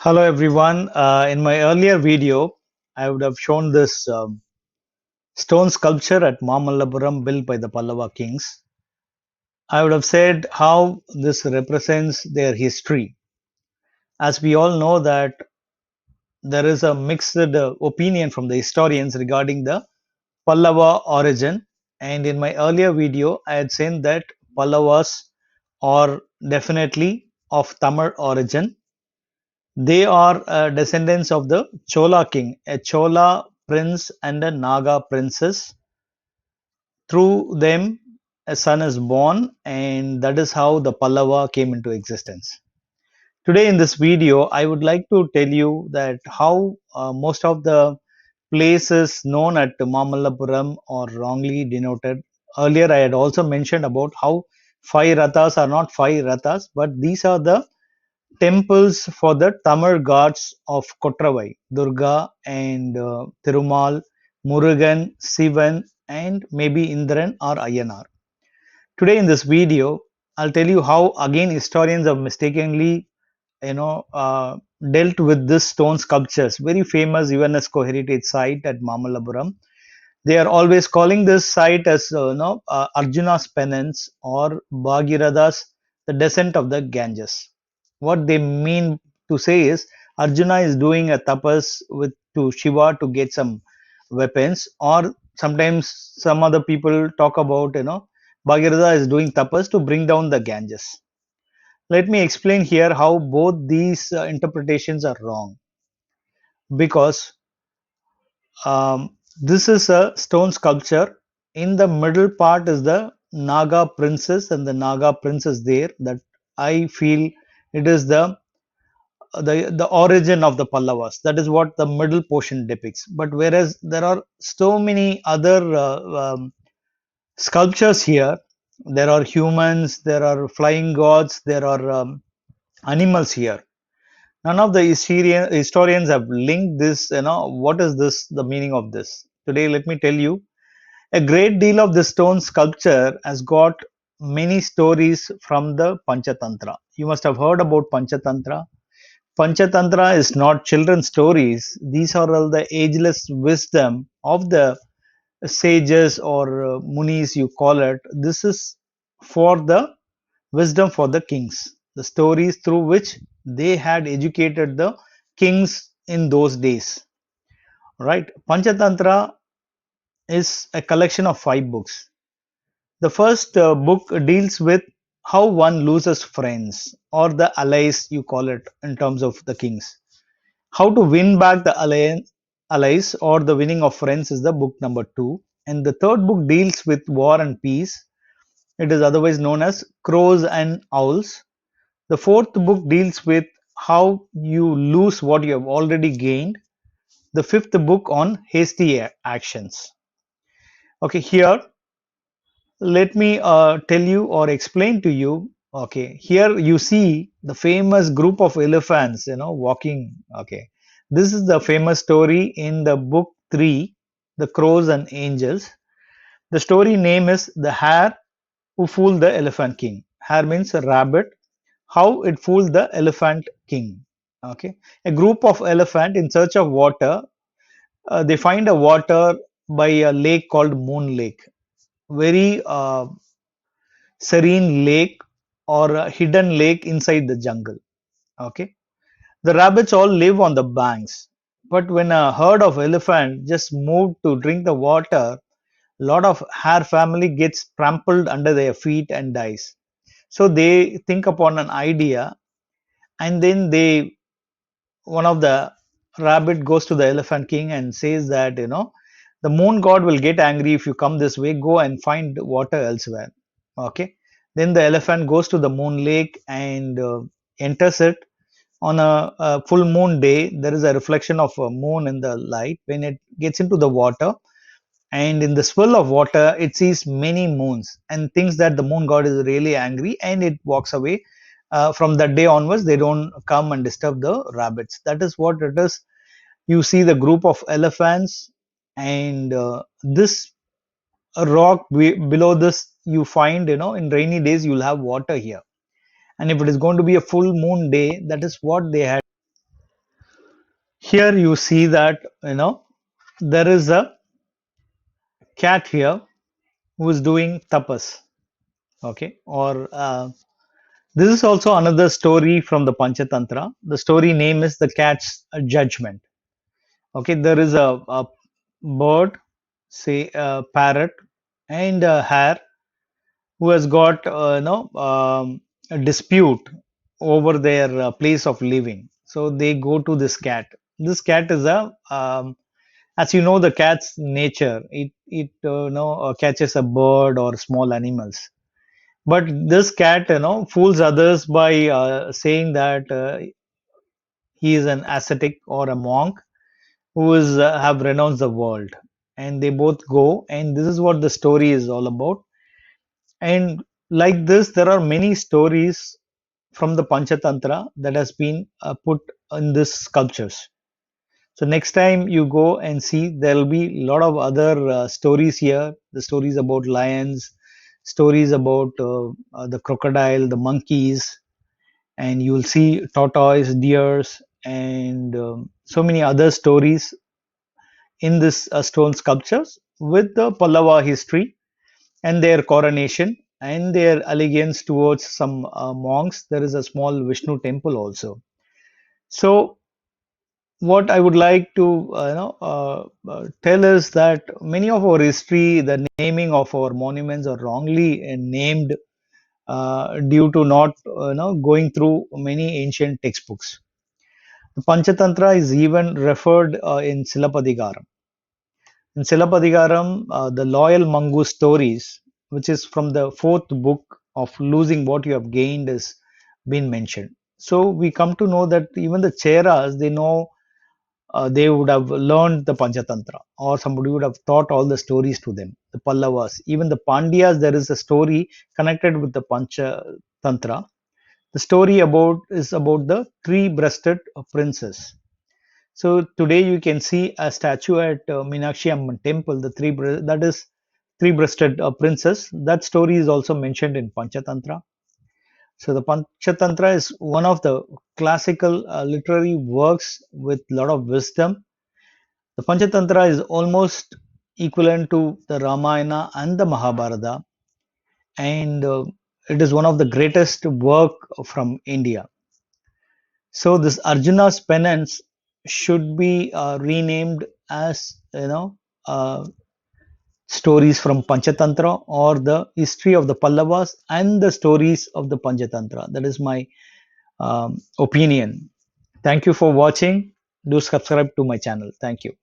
Hello everyone. In my earlier video, I would have shown this stone sculpture at Mamallapuram built by the Pallava kings. I would have said how this represents their history. As we all know that there is a mixed opinion from the historians regarding the Pallava origin. And in my earlier video, I had said that Pallavas are definitely of Tamil origin. They are descendants of the Chola king, a Chola prince and a Naga princess. Through them, a son is born, and that is how the Pallava came into existence. Today, in this video, I would like to tell you that how most of the places known at Mamallapuram are wrongly denoted. Earlier, I had also mentioned about how five rathas are not five rathas, but these are the temples for the Tamil gods of Kottravai, Durga and Thirumal, Murugan, Sivan, and maybe Indran or Ayyanar. Today in this video, I'll tell you how again historians have mistakenly, you know, uh, dealt with this stone sculptures, very famous UNESCO heritage site at Mamallapuram. They are always calling this site as Arjuna's Penance or Bhagiratha's the descent of the Ganges. What they mean to say is Arjuna is doing a tapas with to Shiva to get some weapons, or sometimes some other people talk about Bhagiratha is doing tapas to bring down the Ganges. Let me explain here how both these interpretations are wrong, because this is a stone sculpture. In the middle part is the Naga princess, and the Naga prince is there. That I feel it is the origin of the Pallavas. That is what the middle portion depicts. But whereas there are so many other sculptures here, there are humans, there are flying gods, there are animals here. None of the historians have linked this. What is this? The meaning of this? Today, let me tell you. A great deal of the stone sculpture has got many stories from the Panchatantra. You must have heard about Panchatantra. Panchatantra is not children's stories. These are all the ageless wisdom of the sages or munis, you call it. This is for the wisdom for the kings, the stories through which they had educated the kings in those days. Right? Panchatantra is a collection of five books. The first book deals with how one loses friends or the allies, you call it in terms of the kings. How to win back the allies or the winning of friends is the book number two. And the third book deals with war and peace. It is otherwise known as Crows and Owls. The fourth book deals with how you lose what you have already gained. The fifth book on hasty actions. Okay, here let me tell you or explain to you. Okay, here you see the famous group of elephants, walking. Okay, this is the famous story in the book 3, The Crows and Angels. The story name is The Hare Who Fooled the Elephant King. Hare means a rabbit. How it fooled the Elephant King. Okay, a group of elephant in search of water. They find a water by a lake called Moon Lake. Very serene lake or a hidden lake inside the jungle. Okay, the rabbits all live on the banks, but when a herd of elephant just moved to drink the water, lot of hare family gets trampled under their feet and dies. So they think upon an idea, and then they one of the rabbit goes to the elephant king and says that the moon god will get angry if you come this way. Go and find water elsewhere. Okay, then the elephant goes to the moon lake and enters it. On a full moon day, there is a reflection of a moon in the light. When it gets into the water, and in the swirl of water, it sees many moons and thinks that the moon god is really angry, and it walks away. From that day onwards, they don't come and disturb the rabbits. That is what it is. You see the group of elephants, and this rock below this, you find, in rainy days you'll have water here, and if it is going to be a full moon day, that is what they had. Here you see that, there is a cat here who is doing tapas. Okay, or this is also another story from the Panchatantra. The story name is the cat's judgment. Okay, there is a bird, say a parrot, and a hare who has got a dispute over their place of living. So they go to this cat. This cat is a as you know, the cat's nature. It catches a bird or small animals. But this cat, fools others by saying that he is an ascetic or a monk who is have renounced the world. And they both go, and this is what the story is all about. And like this, there are many stories from the Panchatantra that has been put in these sculptures. So next time you go and see, there will be a lot of other stories here. The stories about lions, stories about the crocodile, the monkeys, and you will see tortoise, deers, and so many other stories in this stone sculptures with the Pallava history and their coronation and their allegiance towards some monks. There is a small Vishnu temple also. So what I would like to tell is that many of our history, the naming of our monuments are wrongly named due to not going through many ancient textbooks. The Panchatantra is even referred in Silapadigaram. In Silapadigaram, the loyal mongoose stories, which is from the fourth book of losing what you have gained, is been mentioned. So we come to know that even the Cheras, they know they would have learned the Panchatantra, or somebody would have taught all the stories to them. The Pallavas, even the Pandyas, there is a story connected with the Panchatantra. The story about is about the three-breasted princess. So today you can see a statue at Meenakshi Amman temple, that is three-breasted princess. That story is also mentioned in Panchatantra. So the Panchatantra is one of the classical literary works with a lot of wisdom. The Panchatantra is almost equivalent to the Ramayana and the Mahabharata, and it is one of the greatest work from India. So this Arjuna's Penance should be renamed as stories from Panchatantra or the history of the Pallavas and the stories of the Panchatantra. That is my opinion. Thank you for watching. Do subscribe to my channel. Thank you.